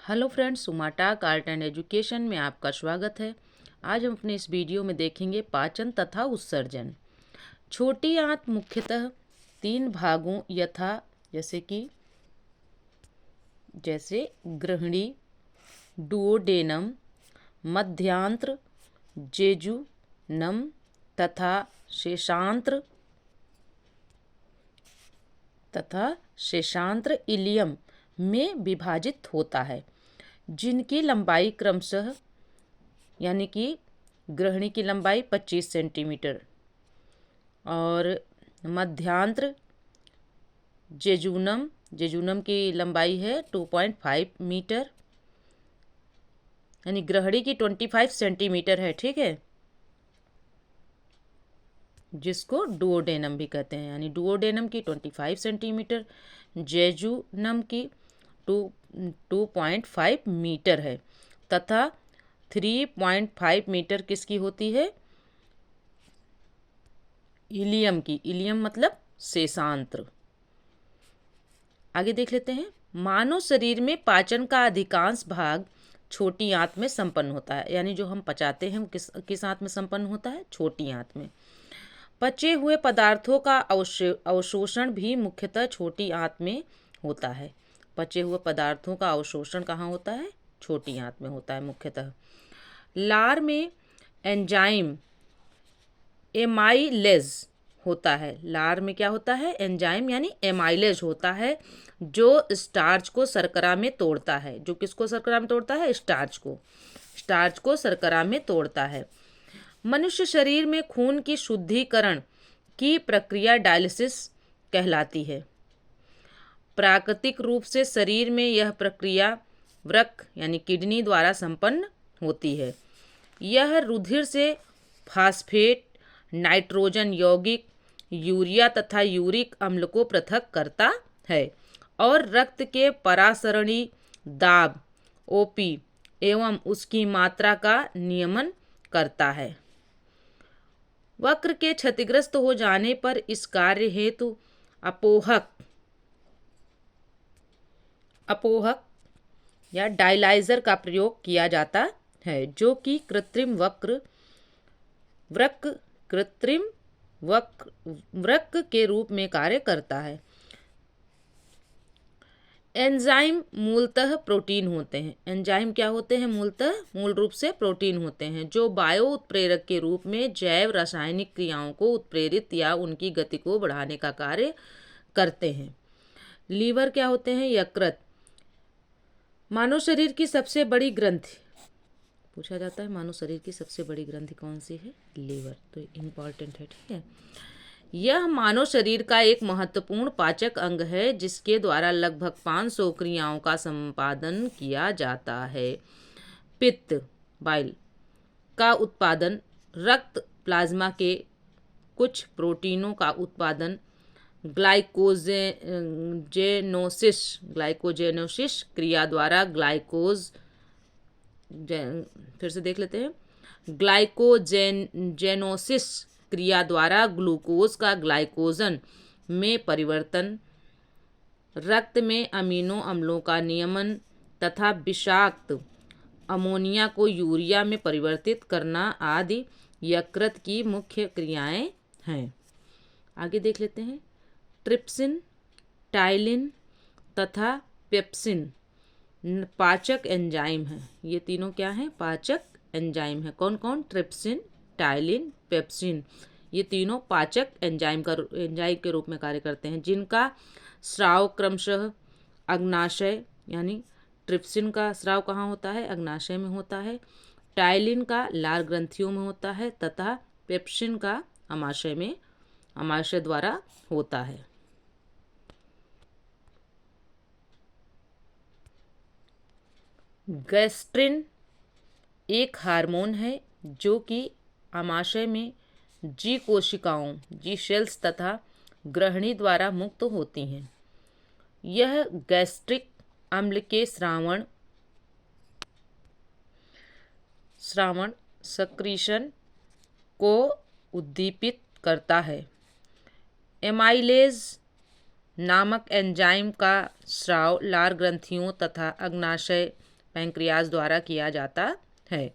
Hello friends, सुमाटाक art and education में आपका स्वागत है। आज हम अपने इस वीडियो में देखेंगे पाचन तथा उत्सर्जन। छोटी आंत मुख्यतः 3 भागों यथा जैसे गृहिणी, डुओडेनम, मध्यांत्र, जेजुनम तथा शेषांत्र इलियम में विभाजित होता है, जिनकी लंबाई क्रमशः यानी कि गृहिणी की लंबाई 25 सेंटीमीटर और मध्यांत्र जेजुनम की लंबाई है 2.5 मीटर, यानी गृहिणी की 25 सेंटीमीटर है, ठीक है, जिसको डुओडेनम भी कहते हैं। यानी डुओडेनम की 25 सेंटीमीटर, जेजुनम की 2.5 मीटर है तथा 3.5 मीटर किसकी होती है? इलियम की। इलियम मतलब शेषांत्र। आगे देख लेते हैं। मानव शरीर में पाचन का अधिकांश भाग छोटी आंत में संपन्न होता है। यानी जो हम पचाते हैं वो किस आंत में संपन्न होता है? छोटी आंत में। पचे हुए पदार्थों का अवशोषण भी मुख्यतः छोटी आंत में होता है। पचे हुए पदार्थों का अवशोषण कहाँ होता है? छोटी आंत में होता है मुख्यतः। लार में एंजाइम एमाइलेज होता है। लार में क्या होता है? एंजाइम यानी एमाइलेज होता है, जो स्टार्च को शर्करा में तोड़ता है। जो किसको शर्करा में तोड़ता है? स्टार्च को शर्करा में तोड़ता है। मनुष्य शरीर में खून की शुद्धिकरण की प्रक्रिया डायलिसिस कहलाती है। प्राकृतिक रूप से शरीर में यह प्रक्रिया वृक्क यानी किडनी द्वारा संपन्न होती है। यह रुधिर से फास्फेट, नाइट्रोजन यौगिक, यूरिया तथा यूरिक अम्ल को पृथक करता है और रक्त के परासरणी दाब ओपी एवं उसकी मात्रा का नियमन करता है। वक्र के क्षतिग्रस्त हो जाने पर इस कार्य हेतु अपोहक या डायलाइजर का प्रयोग किया जाता है, जो कि कृत्रिम वृक्क के रूप में कार्य करता है। एंजाइम मूलतः प्रोटीन होते हैं। एंजाइम क्या होते हैं? मूल रूप से प्रोटीन होते हैं, जो बायो उत्प्रेरक के रूप में जैव रासायनिक क्रियाओं को उत्प्रेरित या उनकी गति को बढ़ाने का कार्य करते हैं। लीवर क्या होते हैं? यकृत। मानव शरीर की सबसे बड़ी ग्रंथि पूछा जाता है, मानव शरीर की सबसे बड़ी ग्रंथि कौन सी है? लीवर। तो इम्पॉर्टेंट है, ठीक है। यह मानव शरीर का एक महत्वपूर्ण पाचक अंग है, जिसके द्वारा लगभग 500 क्रियाओं का संपादन किया जाता है। पित्त बाइल का उत्पादन, रक्त प्लाज्मा के कुछ प्रोटीनों का उत्पादन, ग्लाइकोजेनोसिस क्रिया द्वारा फिर से देख लेते हैं। ग्लाइकोजेनोसिस क्रिया द्वारा ग्लूकोज का ग्लाइकोजन में परिवर्तन, रक्त में अमीनो अम्लों का नियमन तथा विषाक्त अमोनिया को यूरिया में परिवर्तित करना आदि यकृत की मुख्य क्रियाएं हैं। आगे देख लेते हैं। ट्रिप्सिन, टाइलिन तथा पेप्सिन पाचक एंजाइम हैं। ये तीनों क्या हैं? पाचक एंजाइम है। कौन कौन? Trypsin, ptyalin, pepsin. ये तीनों पाचक एंजाइम के रूप में कार्य करते हैं, जिनका स्राव क्रमशः अग्नाशय यानी ट्रिप्सिन का स्राव कहाँ होता है? अग्नाशय में होता है। टाइलिन का लार ग्रंथियों में होता है तथा पेप्सिन का अमाशय द्वारा होता है। गैस्ट्रिन एक हार्मोन है जो कि आमाशय में जी कोशिकाओं जी सेल्स तथा गृहिणी द्वारा मुक्त होती हैं। यह गैस्ट्रिक अम्ल के स्रावण सक्रीशन को उद्दीपित करता है। एमाइलेज नामक एंजाइम का स्राव लार ग्रंथियों तथा अग्नाशय पैंक्रियाज द्वारा किया जाता है।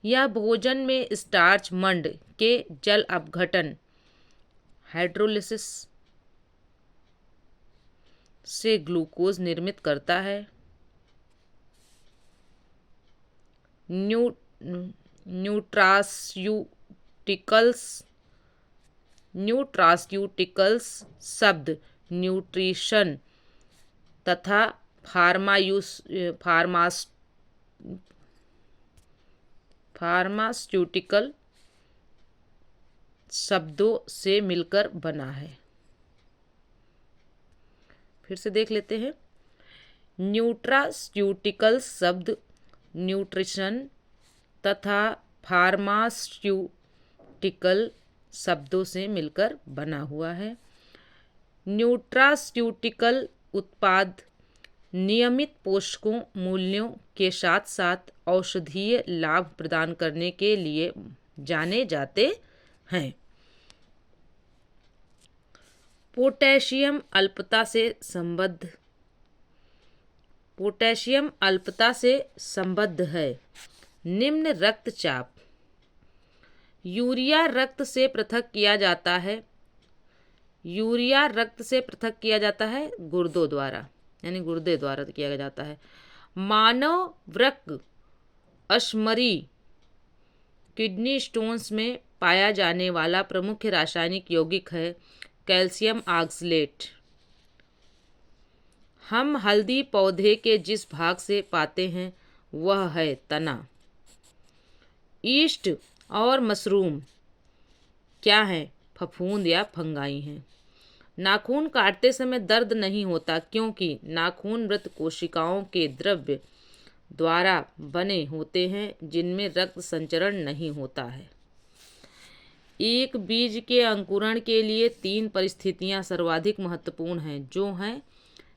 यह भोजन में स्टार्च मंड के जल अपघटन हाइड्रोलिसिस से ग्लूकोज निर्मित करता है। न्यूट्रास्यूटिकल्स शब्द न्यूट्रिशन तथा फार्मास्यूटिकल शब्दों से मिलकर बना है। फिर से देख लेते हैं। न्यूट्रास्यूटिकल्स शब्द न्यूट्रिशन तथा फार्मास्यूटिकल शब्दों से मिलकर बना हुआ है। न्यूट्रास्यूटिकल उत्पाद नियमित पोषकों मूल्यों के साथ साथ औषधीय लाभ प्रदान करने के लिए जाने जाते हैं। पोटेशियम अल्पता से संबद्ध है। निम्न रक्तचाप यूरिया रक्त से पृथक किया जाता है गुर्दों द्वारा, यानी गुर्दे द्वारा किया जाता है। मानव वृक्क अश्मरी किडनी स्टोन्स में पाया जाने वाला प्रमुख रासायनिक यौगिक है कैल्शियम ऑक्सलेट। हम हल्दी पौधे के जिस भाग से पाते हैं वह है तना। ईस्ट और मशरूम क्या है? फफूंद या फंगाई हैं। नाखून काटते समय दर्द नहीं होता क्योंकि नाखून मृत कोशिकाओं के द्रव्य द्वारा बने होते हैं जिनमें रक्त संचरण नहीं होता है। एक बीज के अंकुरण के लिए 3 परिस्थितियां सर्वाधिक महत्वपूर्ण हैं, जो हैं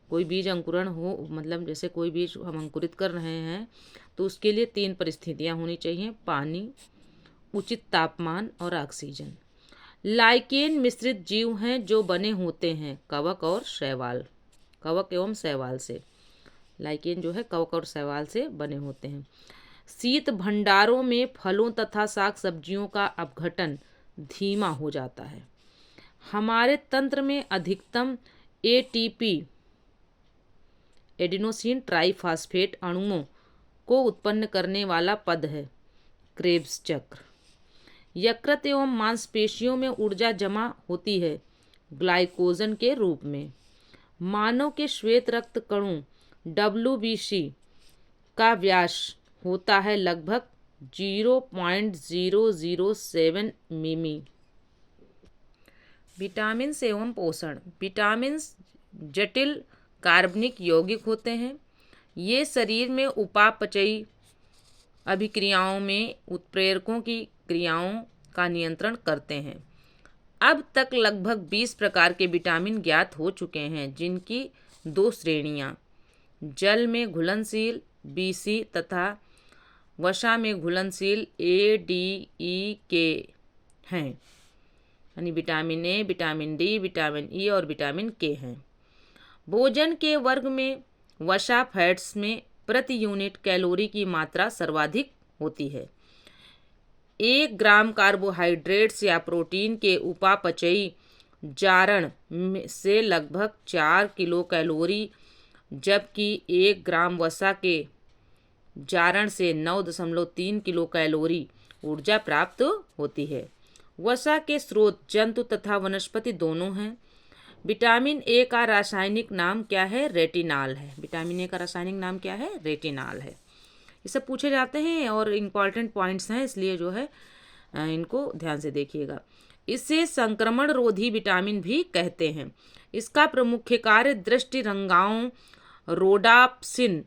कोई बीज अंकुरण हो, मतलब जैसे कोई बीज हम अंकुरित कर रहे हैं तो उसके लिए 3 परिस्थितियां होनी चाहिए: पानी, उचित तापमान और ऑक्सीजन। लाइकेन मिश्रित जीव हैं जो बने होते हैं कवक एवं शैवाल से। लाइकेन जो है कवक और शैवाल से बने होते हैं। शीत भंडारों में फलों तथा शाक सब्जियों का अपघटन धीमा हो जाता है। हमारे तंत्र में अधिकतम एटीपी एडिनोसिन ट्राइफॉस्फेट अणुओं को उत्पन्न करने वाला पद है क्रेब्स चक्र। यकृत एवं मांसपेशियों में ऊर्जा जमा होती है ग्लाइकोजन के रूप में। मानव के श्वेत रक्त कणों WBC का व्यास होता है लगभग 0.007 मिमी। विटामिन एवं पोषण। विटामिन जटिल कार्बनिक यौगिक होते हैं। ये शरीर में उपापचयी अभिक्रियाओं में उत्प्रेरकों की क्रियाओं का नियंत्रण करते हैं। अब तक लगभग 20 प्रकार के विटामिन ज्ञात हो चुके हैं, जिनकी 2 श्रेणियां जल में घुलनशील BC तथा वसा में घुलनशील ADEK हैं, यानी vitamin A, vitamin D, vitamin E और विटामिन के हैं। भोजन के वर्ग में वसा फैट्स में प्रति यूनिट कैलोरी की मात्रा सर्वाधिक होती है। 1 ग्राम कार्बोहाइड्रेट्स या प्रोटीन के उपापचयी जारण से लगभग 4 किलो कैलोरी, जबकि 1 ग्राम वसा के जारण से 9.3 किलो कैलोरी ऊर्जा प्राप्त होती है। वसा के स्रोत जंतु तथा वनस्पति दोनों हैं। विटामिन ए का रासायनिक नाम क्या है? रेटिनाल है। विटामिन ए का रासायनिक नाम क्या है? रेटिनाल है। ये सब पूछे जाते हैं और इम्पॉर्टेंट पॉइंट्स हैं, इसलिए जो है इनको ध्यान से देखिएगा। इसे संक्रमण रोधी विटामिन भी कहते हैं। इसका प्रमुख कार्य दृष्टि रंगाओं रोडाप्सिन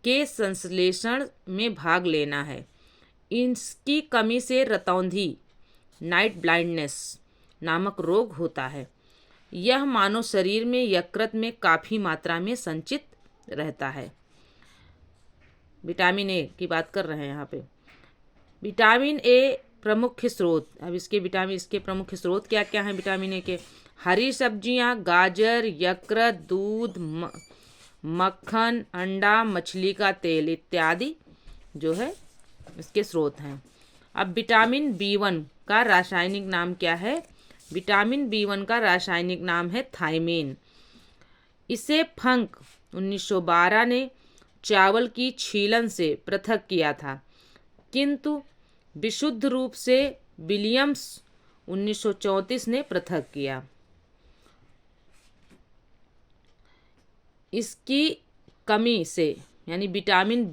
के संश्लेषण में भाग लेना है। इसकी कमी से रतौंधी नाइट ब्लाइंडनेस नामक रोग होता है। यह मानव शरीर में यकृत में काफ़ी मात्रा में संचित रहता है। विटामिन ए की बात कर रहे हैं यहाँ पे। विटामिन ए प्रमुख स्रोत, अब इसके प्रमुख स्रोत क्या क्या हैं विटामिन ए के? हरी सब्जियाँ, गाजर, यकृत, दूध, मक्खन, अंडा, मछली का तेल इत्यादि जो है इसके स्रोत हैं। अब विटामिन B1 का रासायनिक नाम क्या है? विटामिन B1 का रासायनिक नाम है थायमीन। इसे फंक 1912 ने चावल की छीलन से पृथक किया था, किंतु विशुद्ध रूप से विलियम्स 1934 ने पृथक किया। इसकी कमी से यानी विटामिन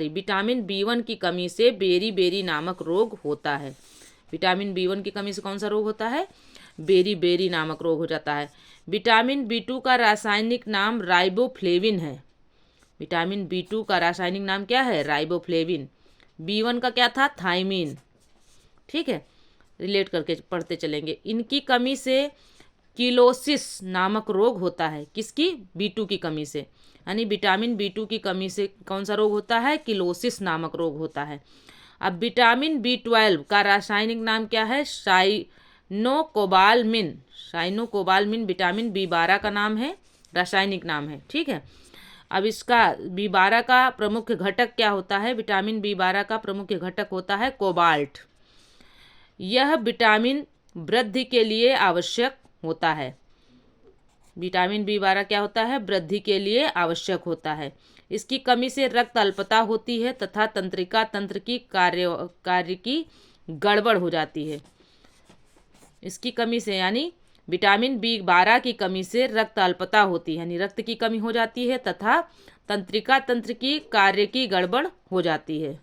विटामिन B1 की कमी से बेरी बेरी नामक रोग होता है। विटामिन B1 की कमी से कौन सा रोग होता है? बेरी बेरी नामक रोग हो जाता है। विटामिन B2 का रासायनिक नाम राइबोफ्लेविन है। विटामिन B2 का रासायनिक नाम क्या है? राइबोफ्लेविन। B1 का क्या था? थायमीन। ठीक है, रिलेट करके पढ़ते चलेंगे। इनकी कमी से किलोसिस नामक रोग होता है। किसकी? B2 की कमी से, यानी विटामिन B2 की कमी से कौन सा रोग होता है? किलोसिस नामक रोग होता है। अब विटामिन B12 का रासायनिक नाम क्या है? साइनोकोबालमिन। साइनोकोबालमिन विटामिन B12 का नाम है, रासायनिक नाम है। ठीक है, अब इसका B12 का प्रमुख घटक क्या होता है? विटामिन B12 का प्रमुख घटक होता है कोबाल्ट। यह विटामिन वृद्धि के लिए आवश्यक होता है। विटामिन B12 क्या होता है? वृद्धि के लिए आवश्यक होता है। इसकी कमी से रक्त अल्पता होती है तथा तंत्रिका तंत्र की कार्य की गड़बड़ हो जाती है। इसकी कमी से यानी विटामिन B12 की कमी से रक्त अल्पता होती है, यानी रक्त की कमी हो जाती है तथा तंत्रिका तंत्र की कार्य की गड़बड़ हो जाती है।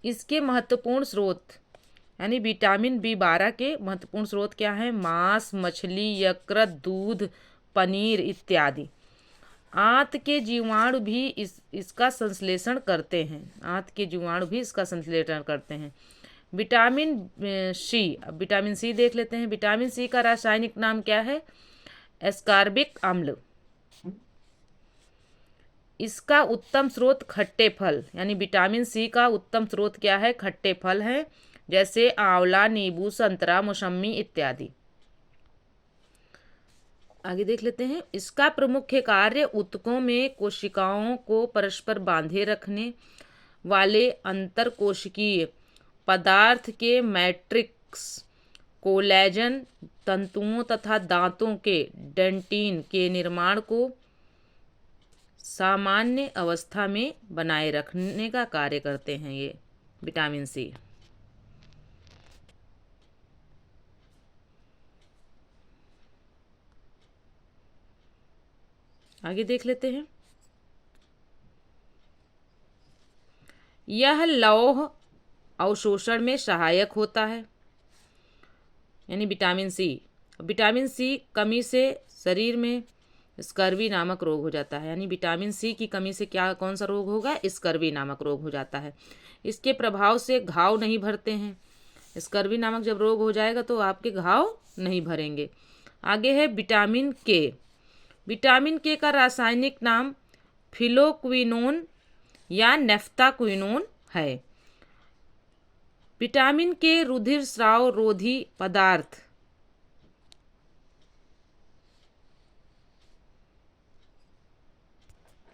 इसके महत्वपूर्ण स्रोत यानी विटामिन B12 के महत्वपूर्ण स्रोत क्या है? मांस, मछली, यकृत, दूध, पनीर इत्यादि। आंत के जीवाणु भी इसका संश्लेषण करते हैं। आंत के जीवाणु भी इसका संश्लेषण करते हैं। विटामिन C, अब विटामिन C देख लेते हैं। विटामिन C का रासायनिक नाम क्या है? एस्कॉर्बिक अम्ल। इसका उत्तम स्रोत खट्टे फल, यानी विटामिन C का उत्तम स्रोत क्या है? खट्टे फल है, जैसे आंवला, नींबू, संतरा, मौसम्मी इत्यादि। आगे देख लेते हैं। इसका प्रमुख कार्य ऊतकों में कोशिकाओं को परस्पर बांधे रखने वाले अंतरकोशिकीय पदार्थ के मैट्रिक्स, कोलेजन तंतुओं तथा दांतों के डेंटिन के निर्माण को सामान्य अवस्था में बनाए रखने का कार्य करते हैं ये विटामिन C। आगे देख लेते हैं। यह लौह अवशोषण में सहायक होता है, यानी विटामिन C। विटामिन C कमी से शरीर में स्कर्वी नामक रोग हो जाता है, यानी विटामिन C की कमी से कौन सा रोग होगा? स्कर्वी नामक रोग हो जाता है। इसके प्रभाव से घाव नहीं भरते हैं। स्कर्वी नामक जब रोग हो जाएगा तो आपके घाव नहीं भरेंगे। आगे है विटामिन K। विटामिन K का रासायनिक नाम फिलोक्विनोन या नेफ्थाक्विनोन है। विटामिन K रुधिर स्राव रोधी पदार्थ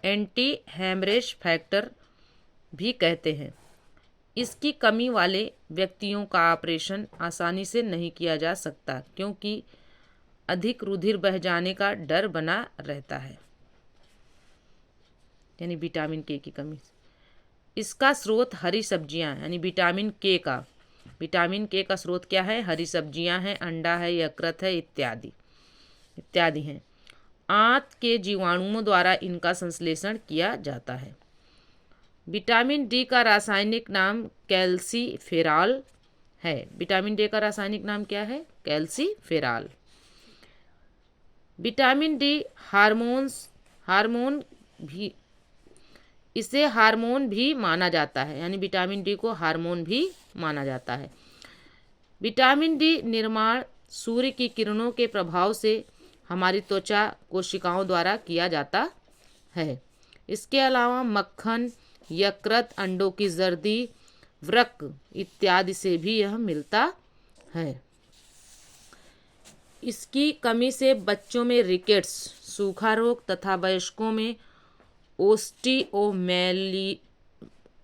एंटी हेमरेज फैक्टर भी कहते हैं। इसकी कमी वाले व्यक्तियों का ऑपरेशन आसानी से नहीं किया जा सकता, क्योंकि अधिक रुधिर बह जाने का डर बना रहता है, यानी विटामिन K की कमी। इसका स्रोत हरी सब्जियां, यानी विटामिन K का स्रोत क्या है? हरी सब्जियां हैं, अंडा है, यकृत है इत्यादि हैं। आंत के जीवाणुओं द्वारा इनका संश्लेषण किया जाता है। विटामिन D का रासायनिक नाम कैल्सीफेरॉल है। विटामिन D का रासायनिक नाम क्या है? कैल्सीफेरॉल। विटामिन D इसे हार्मोन भी माना जाता है, यानी विटामिन D को हार्मोन भी माना जाता है। विटामिन D निर्माण सूर्य की किरणों के प्रभाव से हमारी त्वचा कोशिकाओं द्वारा किया जाता है। इसके अलावा मक्खन, यकृत, अंडों की जर्दी, वृक्क इत्यादि से भी यह मिलता है। इसकी कमी से बच्चों में रिकेट्स, सूखा रोग तथा वयस्कों में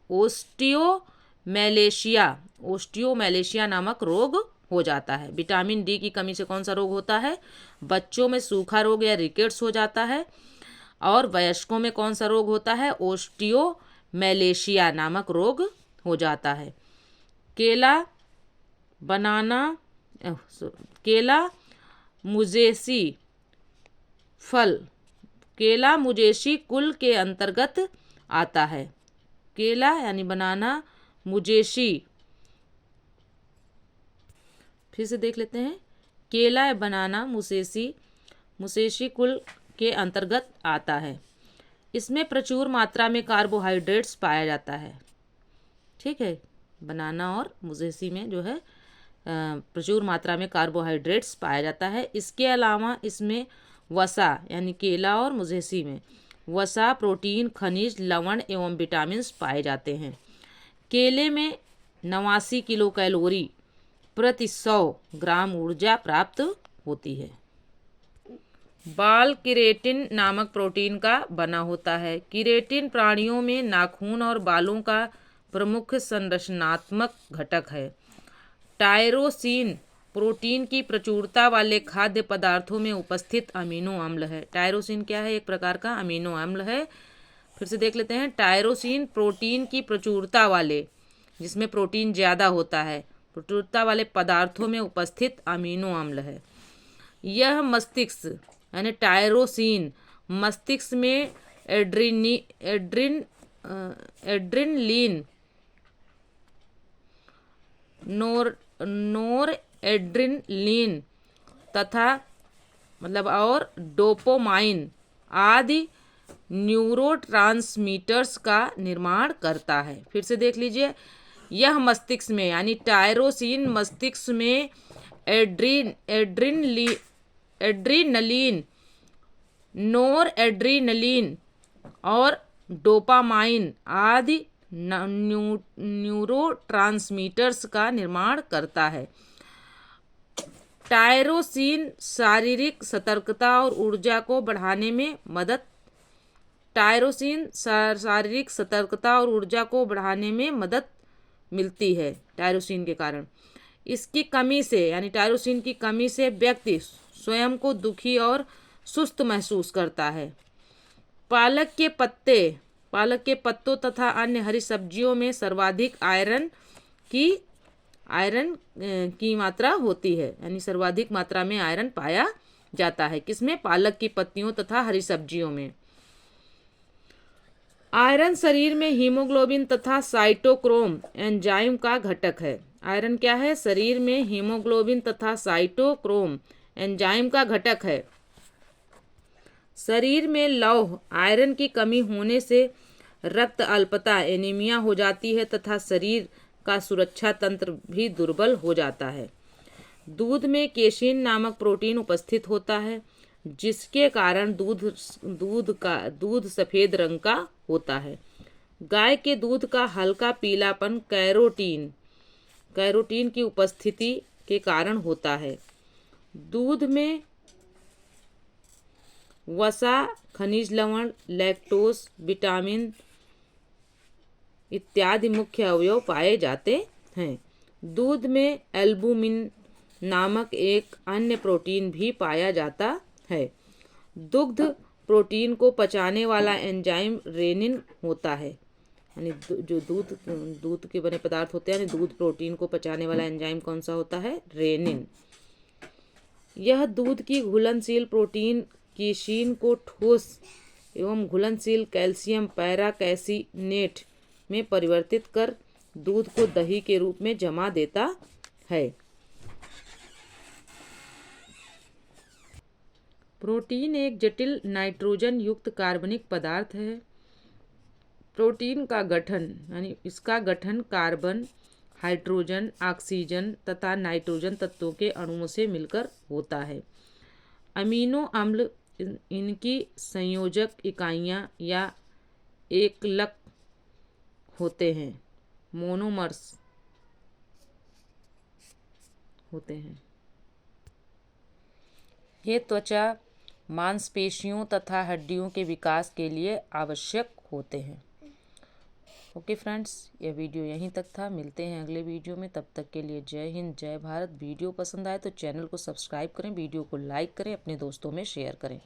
ओस्टियोमैलेशिया नामक रोग हो जाता है। विटामिन डी की कमी से कौन सा रोग होता है? बच्चों में सूखा रोग या रिकेट्स हो जाता है। और वयस्कों में कौन सा रोग होता है? ओस्टियोमैलेशिया नामक रोग हो जाता है। केला मुजेसी फल केला मुजेसी कुल के अंतर्गत आता है। केला यानी बनाना मुजेसी, फिर से देख लेते हैं। केला या बनाना मुसेसी कुल के अंतर्गत आता है। इसमें प्रचुर मात्रा में कार्बोहाइड्रेट्स पाया जाता है। ठीक है, बनाना और मुसेसी में जो है प्रचुर मात्रा में कार्बोहाइड्रेट्स पाया जाता है। इसके अलावा इसमें वसा यानी केला और मुसेसी में वसा, प्रोटीन, खनिज, लवण एवं विटामिन्स पाए जाते हैं। केले में 89 किलो कैलोरी प्रति 100 ग्राम ऊर्जा प्राप्त होती है। बाल केराटिन नामक प्रोटीन का बना होता है। केराटिन प्राणियों में नाखून और बालों का प्रमुख संरचनात्मक घटक है। टायरोसिन प्रोटीन की प्रचुरता वाले खाद्य पदार्थों में उपस्थित अमीनो अम्ल है। टायरोसिन क्या है? एक प्रकार का अमीनो अम्ल है। फिर से देख लेते हैं। टायरोसिन प्रोटीन की प्रचुरता वाले, जिसमें प्रोटीन ज़्यादा होता है, प्रचुरता वाले पदार्थों में उपस्थित अमीनो अम्ल है। यह मस्तिष्क यानी टायरोसिन मस्तिष्क में एड्रेनलिन, नोरएड्रेनलिन तथा और डोपामाइन आदि न्यूरोट्रांसमीटर्स का निर्माण करता है। फिर से देख लीजिए। यह मस्तिष्क में यानी टायरोसिन मस्तिष्क में एड्रेनलिन, नोरएड्रेनलिन और डोपामाइन आदि न्यूरोट्रांसमीटर्स का निर्माण करता है। टायरोसिन शारीरिक सतर्कता और ऊर्जा को बढ़ाने में मदद मिलती है। टायरोसिन के कारण इसकी कमी से यानी टायरोसिन की कमी से व्यक्ति स्वयं को दुखी और सुस्त महसूस करता है। पालक के पत्तों तथा अन्य हरी सब्जियों में सर्वाधिक आयरन की मात्रा होती है, यानी सर्वाधिक मात्रा में आयरन पाया जाता है। किसमें? पालक की पत्तियों तथा हरी सब्जियों में। आयरन शरीर में हीमोग्लोबिन तथा साइटोक्रोम एंजाइम का घटक है। आयरन क्या है? शरीर में हीमोग्लोबिन तथा साइटोक्रोम एंजाइम का घटक है। शरीर में लौह आयरन की कमी होने से रक्त अल्पता एनीमिया हो जाती है तथा शरीर का सुरक्षा तंत्र भी दुर्बल हो जाता है। दूध में केसिन नामक प्रोटीन उपस्थित होता है, जिसके कारण दूध सफ़ेद रंग का होता है। गाय के दूध का हल्का पीलापन कैरोटीन की उपस्थिति के कारण होता है। दूध में वसा, खनिज लवण, लैक्टोज, विटामिन इत्यादि मुख्य अवयव पाए जाते हैं। दूध में एल्बुमिन नामक एक अन्य प्रोटीन भी पाया जाता है। दुग्ध प्रोटीन को पचाने वाला एंजाइम रेनिन होता है, यानी जो दूध के बने पदार्थ होते हैं, यानी दूध प्रोटीन को पचाने वाला एंजाइम कौन सा होता है? रेनिन। यह दूध की घुलनशील प्रोटीन केसिन को ठोस एवं घुलनशील कैल्शियम पैराकैसिनेट में परिवर्तित कर दूध को दही के रूप में जमा देता है। प्रोटीन एक जटिल नाइट्रोजन युक्त कार्बनिक पदार्थ है। प्रोटीन का गठन यानी इसका गठन कार्बन, हाइड्रोजन, ऑक्सीजन तथा नाइट्रोजन तत्वों के अणुओं से मिलकर होता है। अमीनो अम्ल इनकी संयोजक इकाइयाँ या एकलक होते हैं, मोनोमर्स होते हैं। ये त्वचा मांसपेशियों तथा हड्डियों के विकास के लिए आवश्यक होते हैं। ओके फ्रेंड्स, यह वीडियो यहीं तक था। मिलते हैं अगले वीडियो में, तब तक के लिए जय हिंद जय भारत। वीडियो पसंद आए तो चैनल को सब्सक्राइब करें, वीडियो को लाइक करें, अपने दोस्तों में शेयर करें।